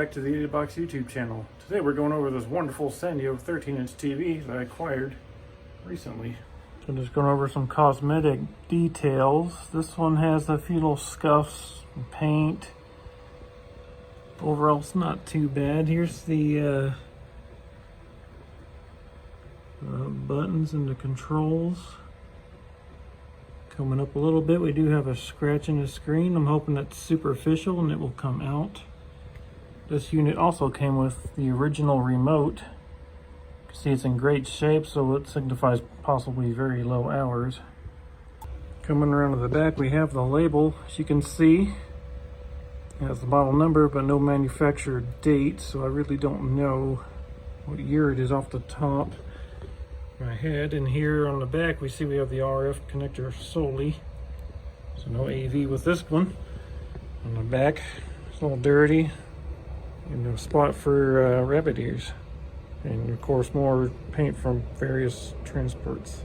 back to the 80 Box YouTube channel. Today we're going over this wonderful Sanyo 13-inch TV that I acquired recently. So just going over some cosmetic details. This one has a few little scuffs and paint. Overall it's not too bad. Here's the buttons and the controls. Coming up a little bit, we do have a scratch in the screen. I'm hoping that's superficial and it will come out. This unit also came with the original remote. You can see it's in great shape, so it signifies possibly very low hours. Coming around to the back, we have the label. As you can see, it has the model number but no manufacturer date, so I really don't know what year it is off the top of my head. And here on the back, we see we have the RF connector solely, so no AV with this one. On the back, it's a little dirty. And a spot for rabbit ears, and of course more paint from various transports.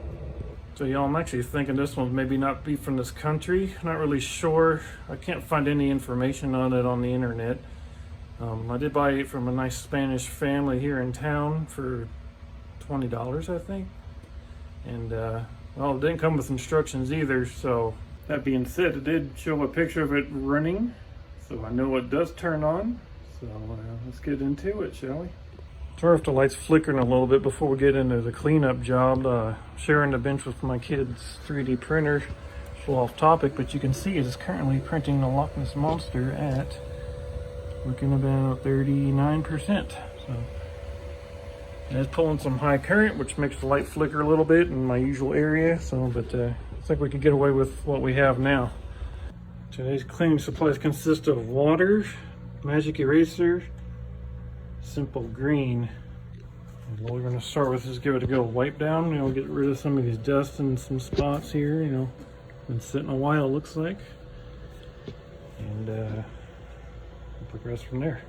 So y'all, I'm actually thinking this one maybe not be from this country. Not really sure. I can't find any information on it on the internet. I did buy it from a nice Spanish family here in town for $20, I think. And well, it didn't come with instructions either. So that being said, it did show a picture of it running, so I know it does turn on. So let's get into it, shall we? Sorry if the light's flickering a little bit before we get into the cleanup job. Sharing the bench with my kid's 3D printer. It's a little off topic, but you can see it is currently printing the Loch Ness Monster at looking about 39%. So it's pulling some high current, which makes the light flicker a little bit in my usual area. So, but I think we can get away with what we have now. Today's cleaning supplies consist of water, magic eraser, simple green. And what we're going to start with is give it a good wipe down. You know, get rid of some of these dust and some spots here. You know, been sitting a while, it looks like, and we'll progress from there.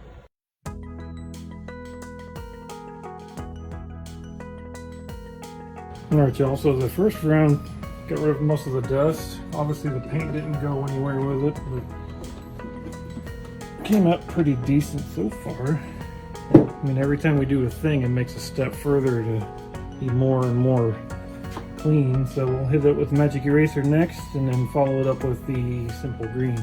All right, y'all. So the first round got rid of most of the dust. Obviously, the paint didn't go anywhere with it, but came out pretty decent so far. I mean, every time we do a thing, it makes a step further to be more and more clean. So we'll hit it with magic eraser next, and then follow it up with the simple green.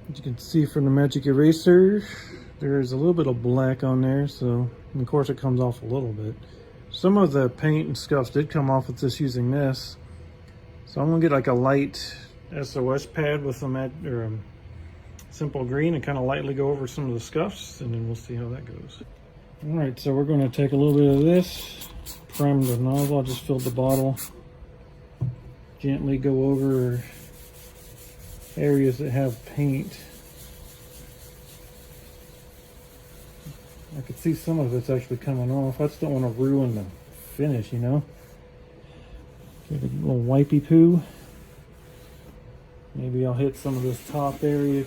As you can see from the magic eraser, there is a little bit of black on there, so of course it comes off a little bit. Some of the paint and scuffs did come off with just using this. So I'm gonna get like a light SOS pad with some simple green and kind of lightly go over some of the scuffs, and then we'll see how that goes. All right, so we're gonna take a little bit of this, prime the nozzle. I just filled the bottle. Gently go over areas that have paint. I could see some of it's actually coming off. I just don't want to ruin the finish, you know. Give it a little wipey poo. Maybe I'll hit some of this top area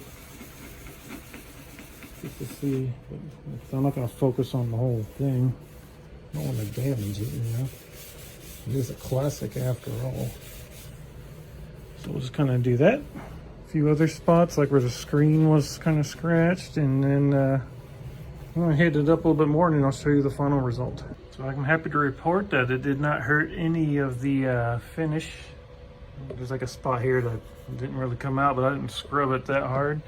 just to see. But I'm not going to focus on the whole thing. I don't want to damage it, you know. It is a classic after all. So we'll just kind of do that. A few other spots, like where the screen was kind of scratched, and then I'm going to hit it up a little bit more, and then I'll show you the final result. So I'm happy to report that it did not hurt any of the finish. There's like a spot here that didn't really come out, but I didn't scrub it that hard.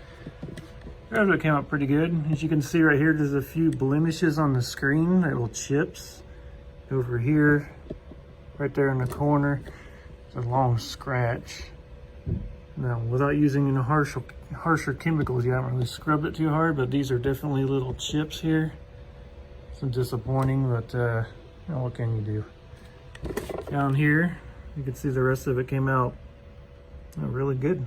The rest of it came out pretty good. As you can see right here, there's a few blemishes on the screen, little chips. Over here, right there in the corner, there's a long scratch. Now, without using any harsher chemicals, you haven't really scrubbed it too hard, but these are definitely little chips here. Some disappointing, but you know, what can you do? Down here, you can see the rest of it came out really good.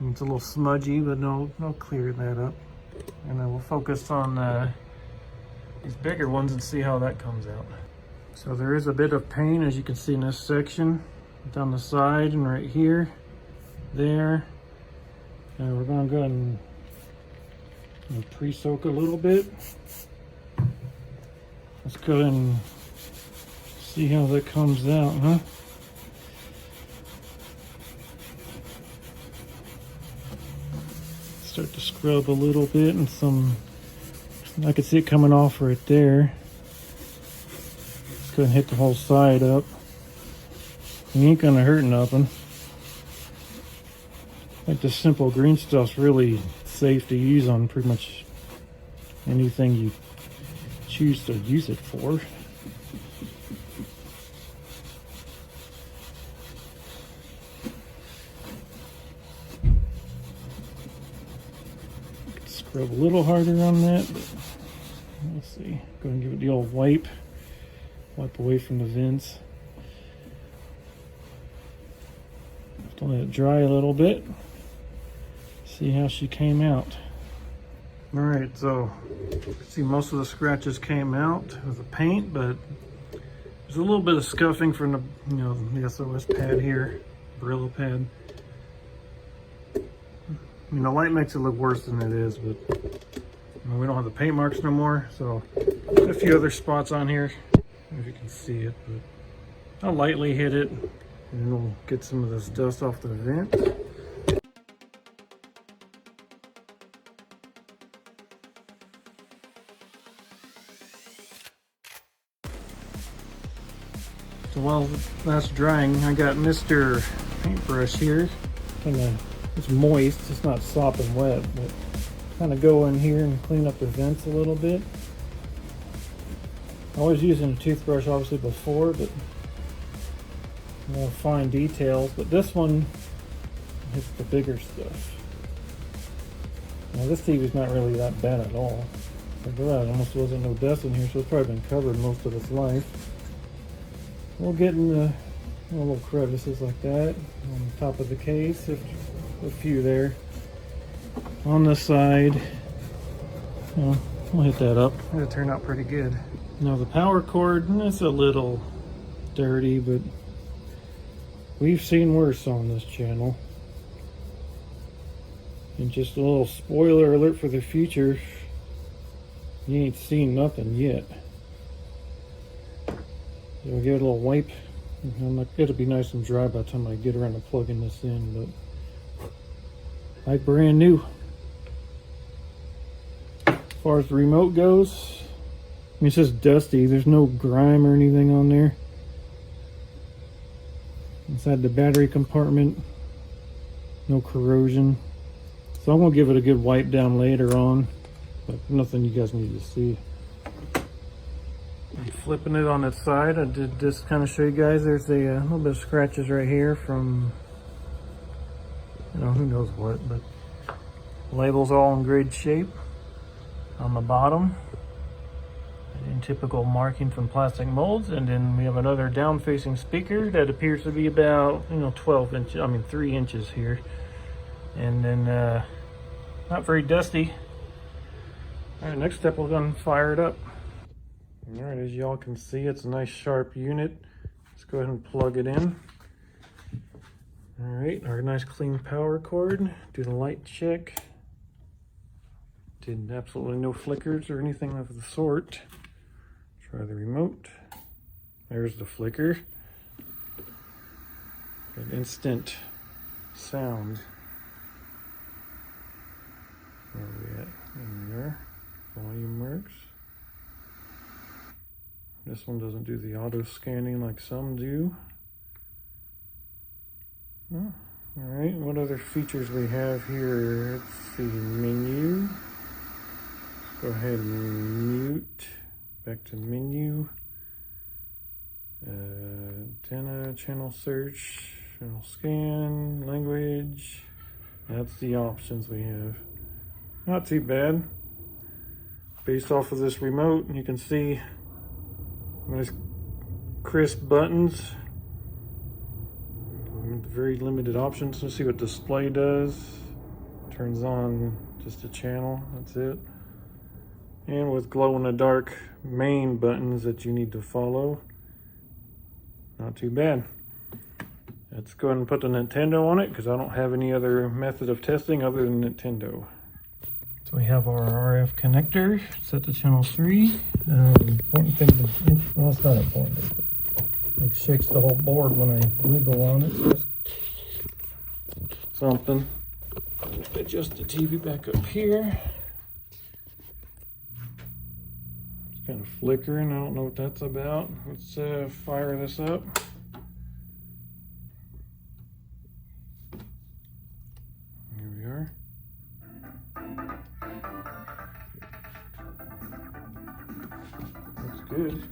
I mean, it's a little smudgy, but no clear that up. And then we'll focus on these bigger ones and see how that comes out. So there is a bit of paint, as you can see in this section, down the side and right here. There, and we're going to go ahead and pre-soak a little bit. Let's go ahead and see how that comes out, huh? Start to scrub a little bit, and I could see it coming off right there. Just go ahead and hit the whole side up. It ain't gonna hurt nothing. Like the simple green stuff's really safe to use on pretty much anything you choose to use it for. Scrub a little harder on that, but let's see. Go ahead and give it the old wipe away from the vents. Have to let it dry a little bit. See how she came out. All right, so see most of the scratches came out with the paint, but there's a little bit of scuffing from the the SOS pad here, Brillo pad. The light makes it look worse than it is, but we don't have the paint marks no more. So a few other spots on here, if you can see it, but I'll lightly hit it and it'll get some of this dust off the vent. So while that's drying, I got Mr. Paintbrush here. It's moist, it's not sopping wet, but kind of go in here and clean up the vents a little bit. I was using a toothbrush obviously before, but more fine details. But this one hits the bigger stuff. Now this TV's not really that bad at all. Like that, almost wasn't no dust in here, so it's probably been covered most of its life. We'll get in the little crevices like that on the top of the case. A few there. On the side, we'll hit that up. It'll turn out pretty good. Now the power cord, it's a little dirty, but we've seen worse on this channel. And just a little spoiler alert for the future, you ain't seen nothing yet. So we'll give it a little wipe. It'll be nice and dry by the time I get around to plugging this in, but like brand new. As far as the remote goes, it's just dusty. There's no grime or anything on there. Inside the battery compartment, no corrosion. So I'm gonna give it a good wipe down later on, but nothing you guys need to see. I'm flipping it on its side. I did just kind of show you guys. There's a little bit of scratches right here from who knows what, but labels all in great shape on the bottom, in typical marking from plastic molds. And then we have another down facing speaker that appears to be about 12 inches, 3 inches here, and then not very dusty. All right, next step, we're gonna fire it up. All right, as y'all can see, it's a nice sharp unit. Let's go ahead and plug it in. All right, our nice clean power cord. Do the light check. Did absolutely no flickers or anything of the sort. Try the remote. There's the flicker. Got instant sound. Where are we at? In there. Volume works. This one doesn't do the auto scanning like some do. Oh, all right, what other features we have here? Let's see, menu. Let's go ahead and mute. Back to menu. Antenna, channel search, channel scan, language. That's the options we have. Not too bad. Based off of this remote, you can see nice crisp buttons. Very limited options. Let's see what display does. Turns on just a channel, that's it. And with glow in the dark main buttons that you need to follow. Not too bad. Let's go ahead and put the Nintendo on it because I don't have any other method of testing other than Nintendo. So we have our RF connector set to channel 3. Important thing, well, it's not important, but it shakes the whole board when I wiggle on it. So that's something. adjust the TV back up here. It's kind of flickering. I don't know what that's about. Let's fire this up. Here we are. Looks good.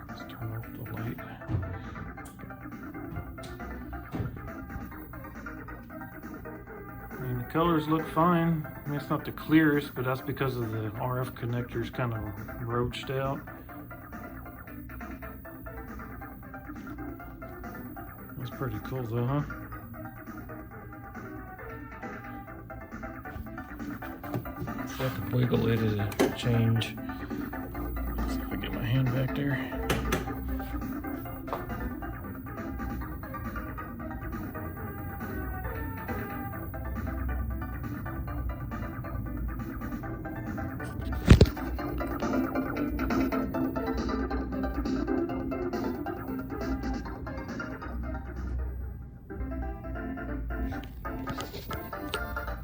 Let's turn off the light. And the colors look fine. I mean, it's not the clearest, but that's because of the RF connectors kind of roached out. That's pretty cool though, huh? So I can wiggle it, it'll change. Let's see if I get my hand back there.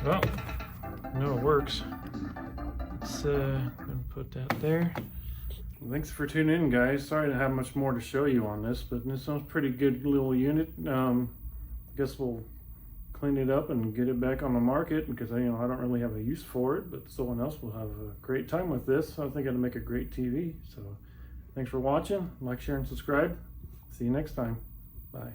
Well, no, it works. Let's put that there. Well, thanks for tuning in, guys. Sorry to have much more to show you on this, but this sounds pretty good little unit. Guess we'll clean it up and get it back on the market because I don't really have a use for it, but someone else will have a great time with this. I think it'll make a great TV. So thanks for watching. Like, share, and subscribe. See you next time. Bye.